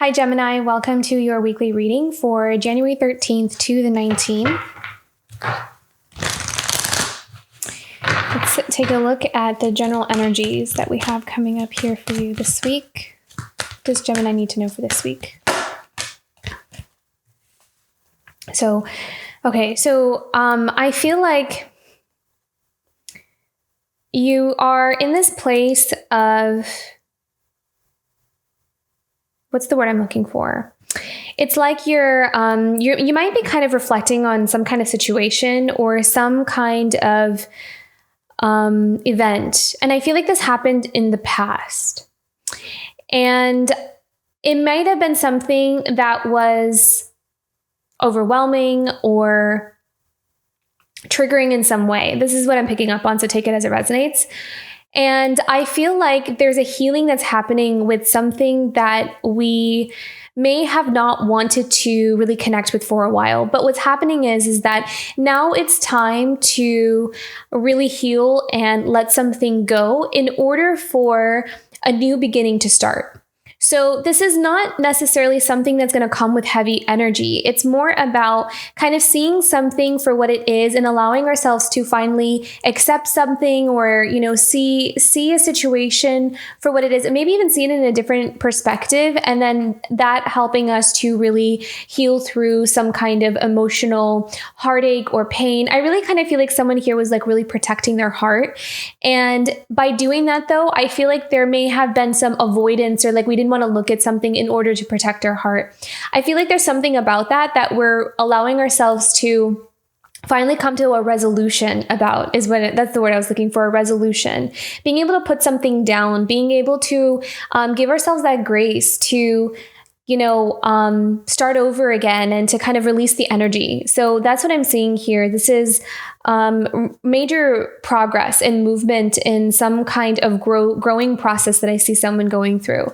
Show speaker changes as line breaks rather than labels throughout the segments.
Hi, Gemini. Welcome to your weekly reading for January 13th to the 19th. Let's take a look at the general energies that we have coming up here for you this week. What does Gemini need to know for this week? I feel like you are in this place of, what's the word I'm looking for? It's like you might be kind of reflecting on some kind of situation or some kind of event. And I feel like this happened in the past. And it might have been something that was overwhelming or triggering in some way. This is what I'm picking up on, so take it as it resonates. And I feel like there's a healing that's happening with something that we may have not wanted to really connect with for a while. But what's happening is that now it's time to really heal and let something go in order for a new beginning to start. So this is not necessarily something that's going to come with heavy energy. It's more about kind of seeing something for what it is and allowing ourselves to finally accept something or, see a situation for what it is and maybe even see it in a different perspective. And then that helping us to really heal through some kind of emotional heartache or pain. I really kind of feel like someone here was like really protecting their heart. And by doing that though, I feel like there may have been some avoidance or like we didn't want to look at something in order to protect our heart. I feel like there's something about that we're allowing ourselves to finally come to a resolution about that's the word I was looking for, a resolution. Being able to put something down, being able to give ourselves that grace to start over again and to kind of release the energy. So that's what I'm seeing here. This is major progress and movement in some kind of growing process that I see someone going through.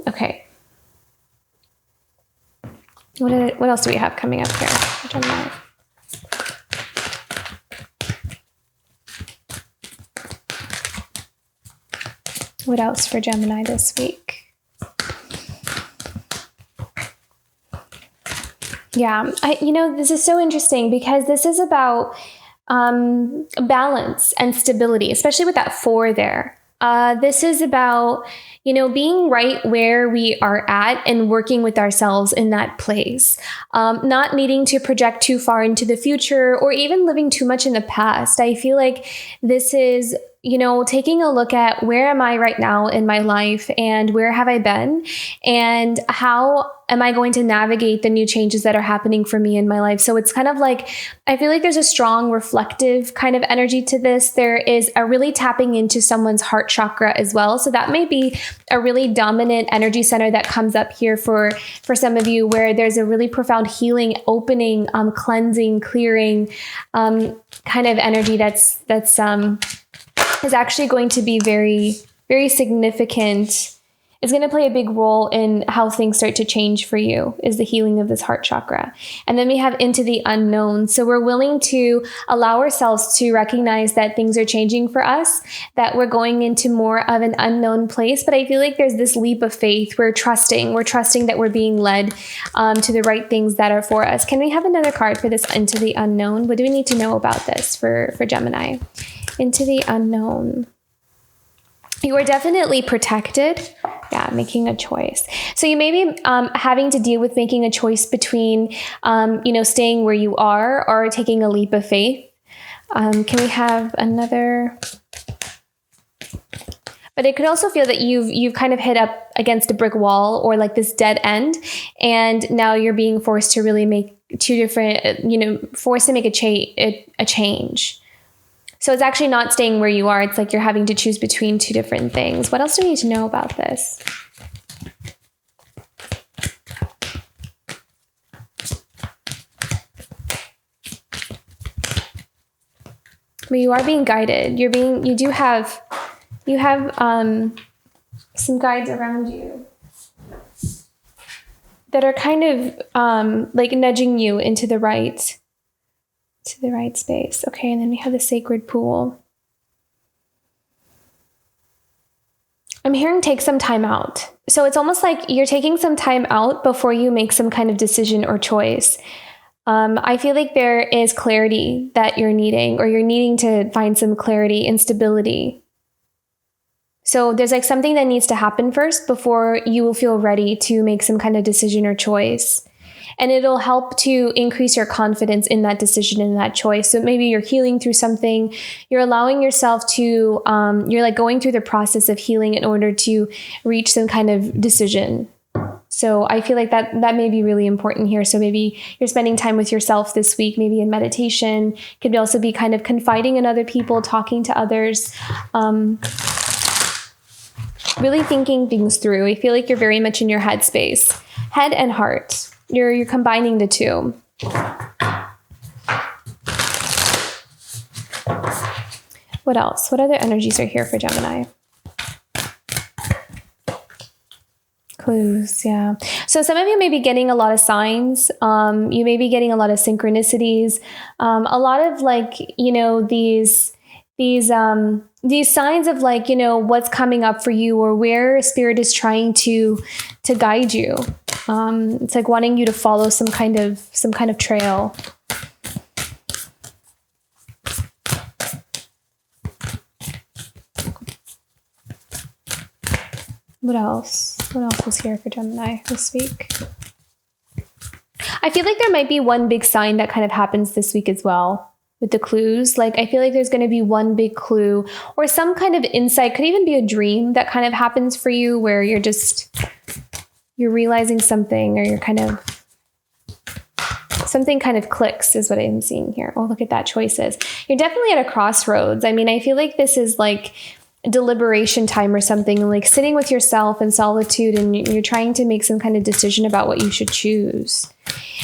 Okay. What else do we have coming up here? Gemini. What else for Gemini this week? Yeah, this is so interesting because this is about balance and stability, especially with that 4 there. This is about, being right where we are at and working with ourselves in that place. Not needing to project too far into the future or even living too much in the past. I feel like this is, taking a look at where am I right now in my life and where have I been and how am I going to navigate the new changes that are happening for me in my life? So it's kind of like, I feel like there's a strong reflective kind of energy to this. There is a really tapping into someone's heart chakra as well. So that may be a really dominant energy center that comes up here for some of you, where there's a really profound healing, opening, cleansing, clearing, kind of energy that's is actually going to be very, very significant. It's going to play a big role in how things start to change for you, is the healing of this heart chakra. And then we have into the unknown. So we're willing to allow ourselves to recognize that things are changing for us, that we're going into more of an unknown place. But I feel like there's this leap of faith. We're trusting that we're being led to the right things that are for us. Can we have another card for this into the unknown? What do we need to know about this for Gemini? Into the unknown. You are definitely protected. Yeah, making a choice. So you may be having to deal with making a choice between, staying where you are or taking a leap of faith. Can we have another? But it could also feel that you've kind of hit up against a brick wall or like this dead end, and now you're being forced to really make two different, forced to make a change. So it's actually not staying where you are. It's like you're having to choose between two different things. What else do we need to know about this? But you are being guided. You have some guides around you that are kind of like nudging you into the right space. Okay, and then we have the sacred pool. I'm hearing take some time out. So it's almost like you're taking some time out before you make some kind of decision or choice. I feel like there is clarity that you're needing, or you're needing to find some clarity and stability. So there's like something that needs to happen first before you will feel ready to make some kind of decision or choice. And it'll help to increase your confidence in that decision and that choice. So maybe you're healing through something, you're allowing yourself to, you're like going through the process of healing in order to reach some kind of decision. So I feel like that may be really important here. So maybe you're spending time with yourself this week, maybe in meditation. Could also be kind of confiding in other people, talking to others, really thinking things through. I feel like you're very much in your headspace, head and heart. You're combining the two. What else? What other energies are here for Gemini? Clues, yeah. So some of you may be getting a lot of signs. You may be getting a lot of synchronicities. A lot of like, these signs of like, what's coming up for you, or where spirit is trying to guide you. It's like wanting you to follow some kind of trail. What else? What else is here for Gemini this week? I feel like there might be one big sign that kind of happens this week as well with the clues. Like, I feel like there's going to be one big clue or some kind of insight. Could even be a dream that kind of happens for you where you're realizing something, or you're kind of, something kind of clicks is what I'm seeing here. Oh, look at that, choices. You're definitely at a crossroads. I mean, I feel like this is like deliberation time or something, like sitting with yourself in solitude, and you're trying to make some kind of decision about what you should choose.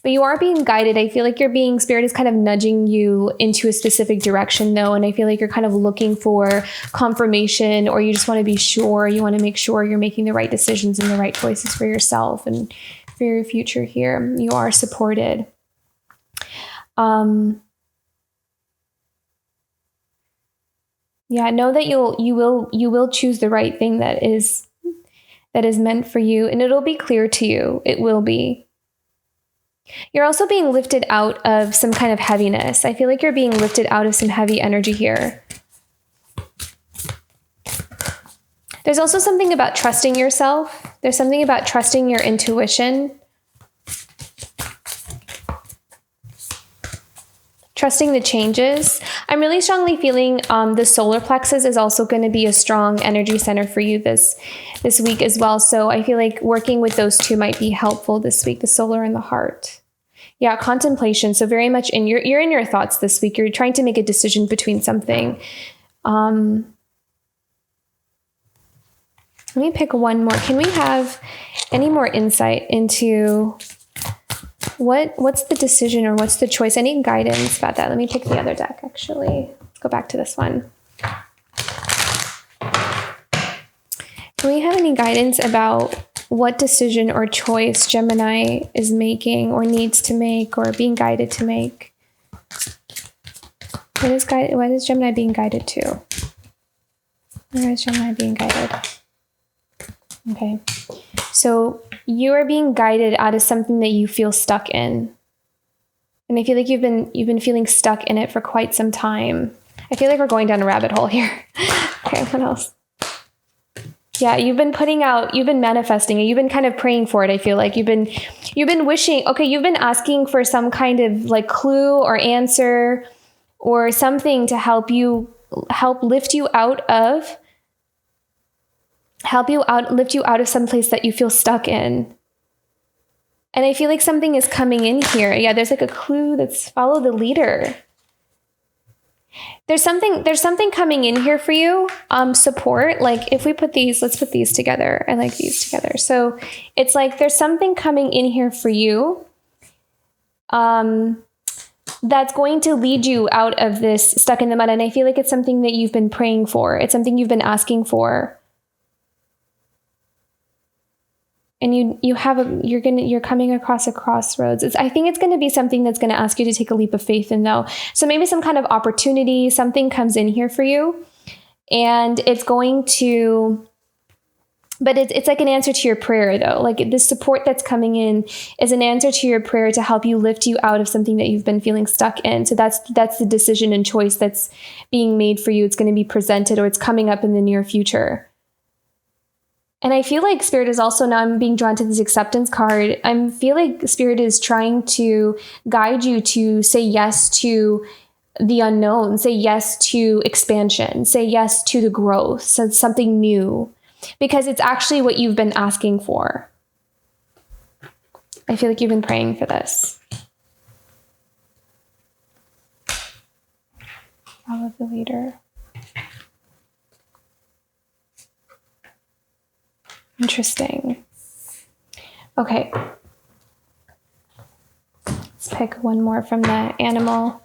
But you are being guided. I feel like spirit is kind of nudging you into a specific direction though. And I feel like you're kind of looking for confirmation, or you just want to be sure. You want to make sure you're making the right decisions and the right choices for yourself and for your future here. You are supported. Yeah, know that you will choose the right thing that is meant for you, and it'll be clear to you. It will be. You're also being lifted out of some kind of heaviness. I feel like you're being lifted out of some heavy energy here. There's also something about trusting yourself. There's something about trusting your intuition. Trusting the changes. I'm really strongly feeling the solar plexus is also going to be a strong energy center for you this week as well. So I feel like working with those two might be helpful this week, the solar and the heart. Yeah, contemplation. So very much you're in your thoughts this week. You're trying to make a decision between something. Let me pick one more. Can we have any more insight into what's the decision or what's the choice? I need guidance about that. Let me pick the other deck, actually. Let's go back to this one. Do we have any guidance about what decision or choice Gemini is making or needs to make or being guided to make? What is Gemini being guided to? Where is Gemini being guided? Okay. So you are being guided out of something that you feel stuck in. And I feel like you've been feeling stuck in it for quite some time. I feel like we're going down a rabbit hole here. Okay, what else? Yeah, you've been manifesting it. You've been kind of praying for it. I feel like you've been wishing, okay, you've been asking for some kind of like clue or answer or something to help lift you out of some place that you feel stuck in. And I feel like something is coming in here. Yeah, there's like a clue that's follow the leader. There's something coming in here for you. Support. Like if we let's put these together. I like these together. So it's like there's something coming in here for you. That's going to lead you out of this stuck in the mud. And I feel like it's something that you've been praying for. It's something you've been asking for. And you're coming across a crossroads. I think it's going to be something that's going to ask you to take a leap of faith in though. So maybe some kind of opportunity, something comes in here for you, and it's going to But it's like an answer to your prayer, though. Like the support that's coming in is an answer to your prayer to help you lift you out of something that you've been feeling stuck in. So that's the decision and choice that's being made for you. It's going to be presented, or it's coming up in the near future. And I feel like Spirit is also, now I'm being drawn to this acceptance card. I feel like Spirit is trying to guide you to say yes to the unknown, say yes to expansion, say yes to the growth, so something new, because it's actually what you've been asking for. I feel like you've been praying for this. Follow the leader. Interesting. Okay. Let's pick one more from the animal.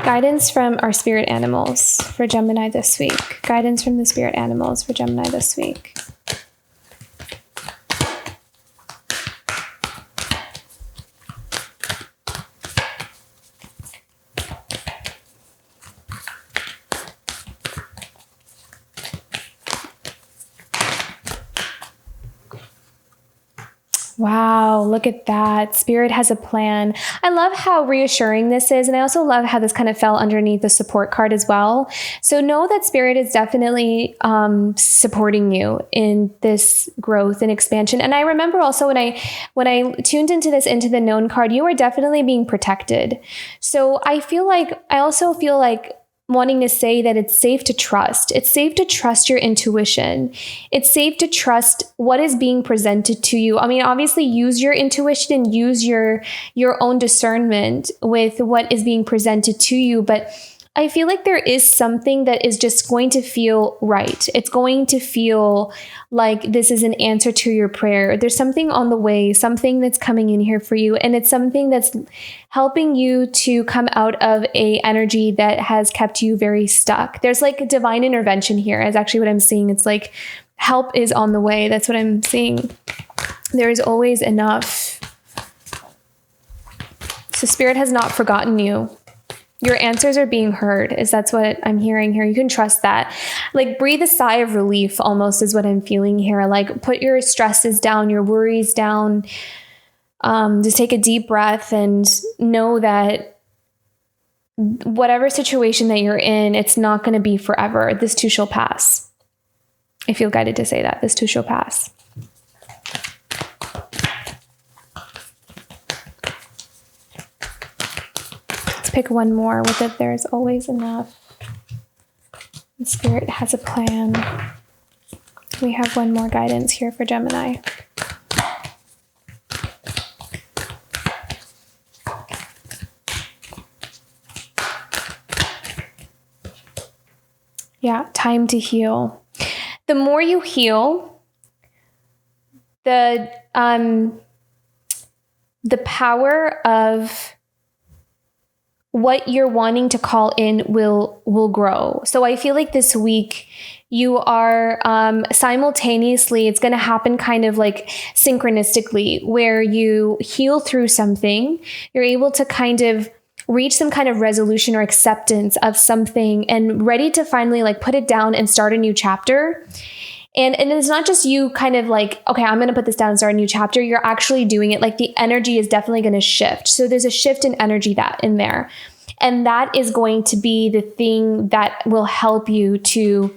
Guidance from our spirit animals for Gemini this week. Guidance from the spirit animals for Gemini this week. Wow, look at that. Spirit has a plan. I love how reassuring this is. And I also love how this kind of fell underneath the support card as well. So know that Spirit is definitely supporting you in this growth and expansion. And I remember also when I tuned into the known card, you are definitely being protected. So I also feel like wanting to say that it's safe to trust. It's safe to trust your intuition. It's safe to trust what is being presented to you. I mean, obviously use your intuition and use your own discernment with what is being presented to you. But I feel like there is something that is just going to feel right. It's going to feel like this is an answer to your prayer. There's something on the way, something that's coming in here for you. And it's something that's helping you to come out of a energy that has kept you very stuck. There's like a divine intervention here is actually what I'm seeing. It's like help is on the way. That's what I'm seeing. There is always enough. So Spirit has not forgotten you. Your answers are being heard, that's what I'm hearing here. You can trust that. Like breathe a sigh of relief almost is what I'm feeling here. Like put your stresses down, your worries down. Just take a deep breath and know that whatever situation that you're in, it's not going to be forever. This too shall pass. I feel guided to say that. This too shall pass. Pick one more with it. There's always enough. The Spirit has a plan. We have one more guidance here for Gemini. Yeah, time to heal. The more you heal, the power of what you're wanting to call in will grow. So I feel like this week you are simultaneously, it's going to happen kind of like synchronistically, where you heal through something, you're able to kind of reach some kind of resolution or acceptance of something and ready to finally like put it down and start a new chapter. And it's not just you kind of like, okay, I'm going to put this down and start a new chapter. You're actually doing it. Like the energy is definitely going to shift. So there's a shift in energy that in there. And that is going to be the thing that will help you to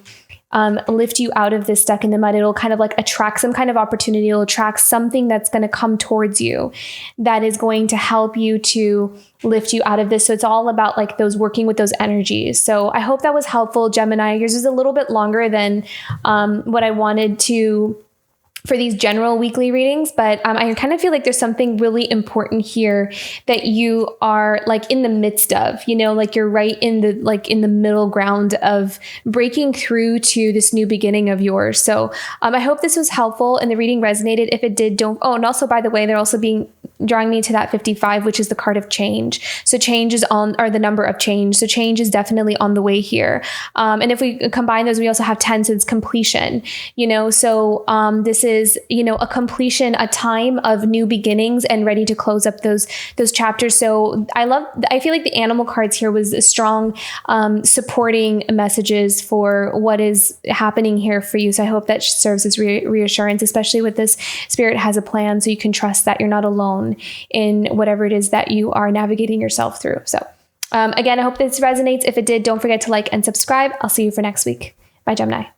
lift you out of this stuck in the mud. It'll kind of like attract some kind of opportunity. It'll attract something that's going to come towards you that is going to help you to lift you out of this. So it's all about like those working with those energies. So I hope that was helpful, Gemini. Yours is a little bit longer than what I wanted to for these general weekly readings, but I kind of feel like there's something really important here that you are like in the midst of, like you're right in the middle ground of breaking through to this new beginning of yours. So I hope this was helpful and the reading resonated. If it did, and also, by the way, they're also drawing me to that 55, which is the card of change. So change is or the number of change. So change is definitely on the way here. And if we combine those, we also have 10, so it's completion, so this is is, a completion, a time of new beginnings and ready to close up those chapters. So I feel like the animal cards here was a strong supporting messages for what is happening here for you. So I hope that serves as reassurance, especially with this. Spirit has a plan, so you can trust that you're not alone in whatever it is that you are navigating yourself through. So again, I hope this resonates. If it did, don't forget to like and subscribe. I'll see you for next week. Bye, Gemini.